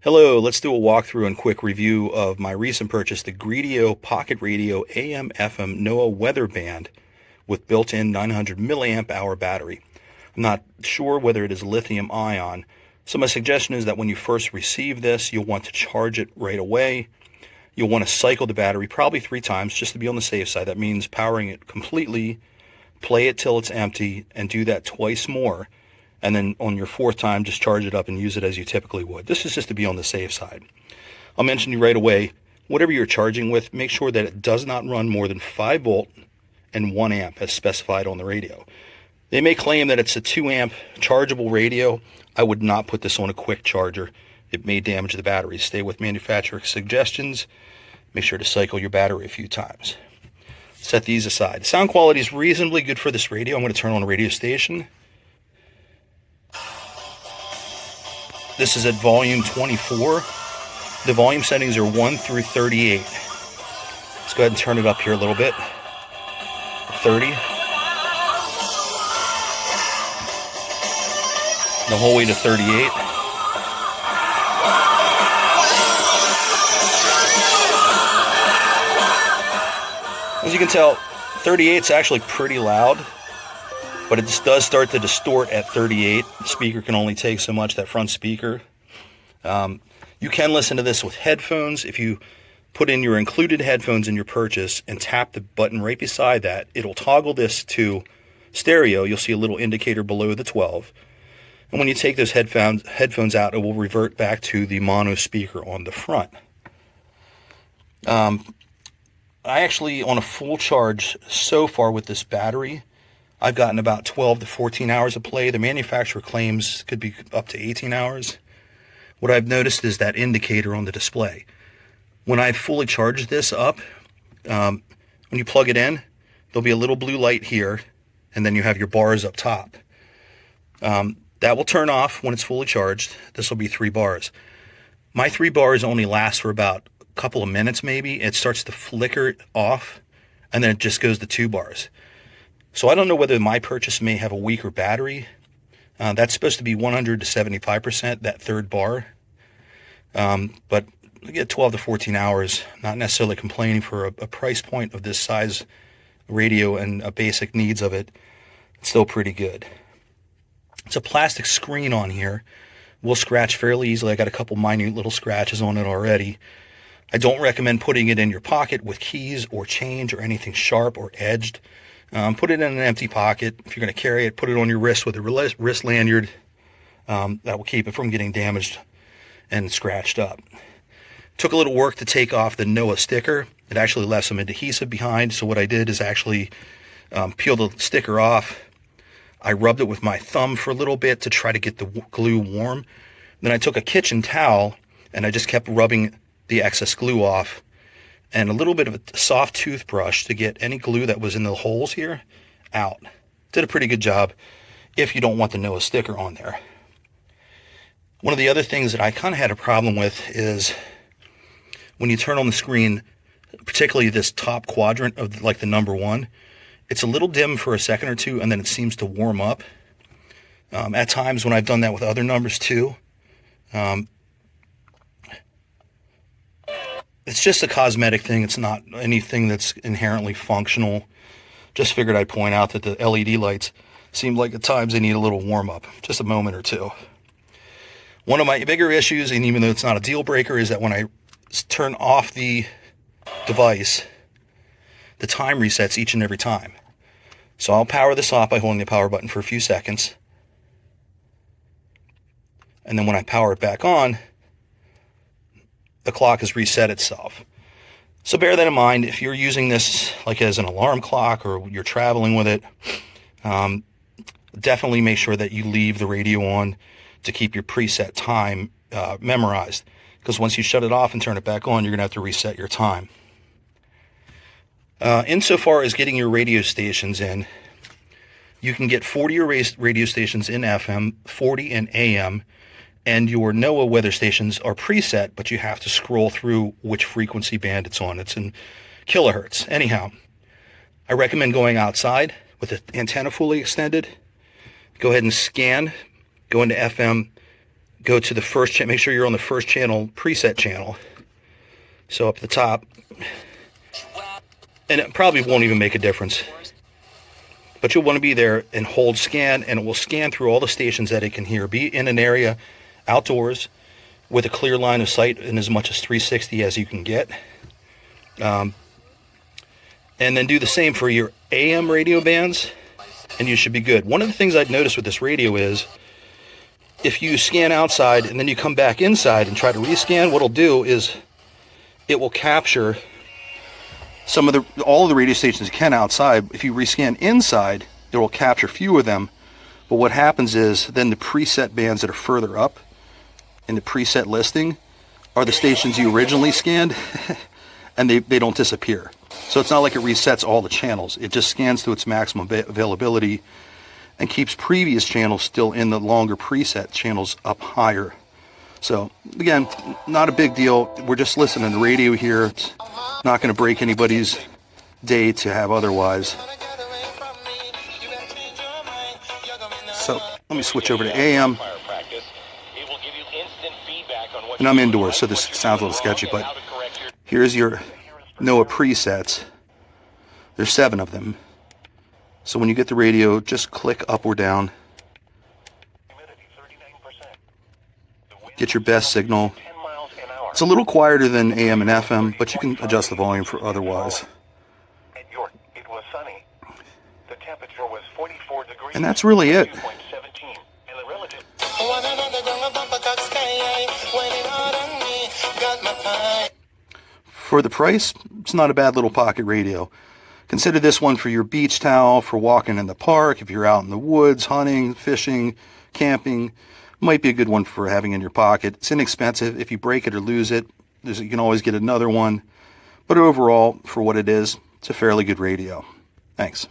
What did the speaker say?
Hello, let's do a walkthrough and quick review of my recent purchase, the Greadio Pocket Radio AM/FM NOAA Weather Band with built-in 900 milliamp hour battery. I'm not sure whether it is lithium ion, so my suggestion is that when you first receive this, you'll want to charge it right away. You'll want to cycle the battery probably 3 times just to be on the safe side. That means powering it completely, play it till it's empty, and do that twice more. And then on your 4th time, just charge it up and use it as you typically would. This is just to be on the safe side. I'll mention you right away, whatever you're charging with, make sure that it does not run more than 5 volt and 1 amp as specified on the radio. They may claim that it's a 2 amp chargeable radio. I would not put this on a quick charger. It may damage the battery. Stay with manufacturer suggestions. Make sure to cycle your battery a few times. Set these aside. Sound quality is reasonably good for this radio. I'm going to turn on the radio station. This is at volume 24. The volume settings are 1 through 38. Let's go ahead and turn it up here a little bit. 30. The whole way to 38. As you can tell, 38 is actually pretty loud, but it does start to distort at 38. The speaker can only take so much, that front speaker. You can listen to this with headphones. If you put in your included headphones in your purchase and tap the button right beside that, it'll toggle this to stereo. You'll see a little indicator below the 12. And when you take those headphones out, it will revert back to the mono speaker on the front. I actually, on a full charge so far with this battery, I've gotten about 12 to 14 hours of play. The manufacturer claims could be up to 18 hours. What I've noticed is that indicator on the display. When I fully charged this up, when you plug it in, there'll be a little blue light here, and then you have your bars up top. That will turn off when it's fully charged. This will be 3 bars. My 3 bars only last for about a couple of minutes maybe. It starts to flicker off, and then it just goes to 2 bars. So I don't know whether my purchase may have a weaker battery. That's supposed to be 100 to 75%, that 3rd bar. But I get 12 to 14 hours, not necessarily complaining for a price point of this size radio and a basic needs of it. It's still pretty good. It's a plastic screen on here. Will scratch fairly easily. I got a couple minute little scratches on it already. I don't recommend putting it in your pocket with keys or change or anything sharp or edged. Put it in an empty pocket. If you're going to carry it, put it on your wrist with a wrist lanyard. That will keep it from getting damaged and scratched up. Took a little work to take off the NOAA sticker. It actually left some adhesive behind, so what I did is actually peel the sticker off. I rubbed it with my thumb for a little bit to try to get the glue warm. Then I took a kitchen towel and I just kept rubbing the excess glue off, and a little bit of a soft toothbrush to get any glue that was in the holes here out. Did a pretty good job if you don't want the NOAA sticker on there. One of the other things that I kind of had a problem with is when you turn on the screen, particularly this top quadrant of like the number 1, it's a little dim for a second or two, and then it seems to warm up. At times when I've done that with other numbers too, it's just a cosmetic thing. It's not anything that's inherently functional. Just figured I'd point out that the LED lights seem like at times they need a little warm up, just a moment or two. One of my bigger issues, and even though it's not a deal breaker, is that when I turn off the device, the time resets each and every time. So I'll power this off by holding the power button for a few seconds. And then when I power it back on, the clock has reset itself. So bear that in mind if you're using this like as an alarm clock or you're traveling with it. Definitely make sure that you leave the radio on to keep your preset time memorized, because once you shut it off and turn it back on, you're going to have to reset your time. Insofar as getting your radio stations in, you can get 40 radio stations in FM, 40 in AM, and your NOAA weather stations are preset, but you have to scroll through which frequency band it's on. It's in kilohertz. Anyhow, I recommend going outside with the antenna fully extended. Go ahead and scan, go into FM, go to the first channel. Make sure you're on the first channel, preset channel. So up at the top. And it probably won't even make a difference. But you'll want to be there and hold scan, and it will scan through all the stations that it can hear. Be in an area outdoors with a clear line of sight in as much as 360 as you can get. And then do the same for your AM radio bands, and you should be good. One of the things I'd noticed with this radio is if you scan outside and then you come back inside and try to rescan, what it'll do is it will capture some of all of the radio stations you can outside. If you rescan inside, it will capture few of them. But what happens is then the preset bands that are further up in the preset listing are the stations you originally scanned, and they don't disappear. So it's not like it resets all the channels. It just scans to its maximum availability and keeps previous channels still in the longer preset channels up higher. So again, not a big deal. We're just listening to radio here. It's not going to break anybody's day to have otherwise. So let me switch over to AM. And I'm indoors, so this sounds a little sketchy, but here's your NOAA presets. There's 7 of them. So when you get the radio, just click up or down. Get your best signal. It's a little quieter than AM and FM, but you can adjust the volume for otherwise. And that's really it. For the price, it's not a bad little pocket radio. Consider this one for your beach towel, for walking in the park, if you're out in the woods, hunting, fishing, camping. Might be a good one for having in your pocket. It's inexpensive. If you break it or lose it, you can always get another one. But overall, for what it is, it's a fairly good radio. Thanks.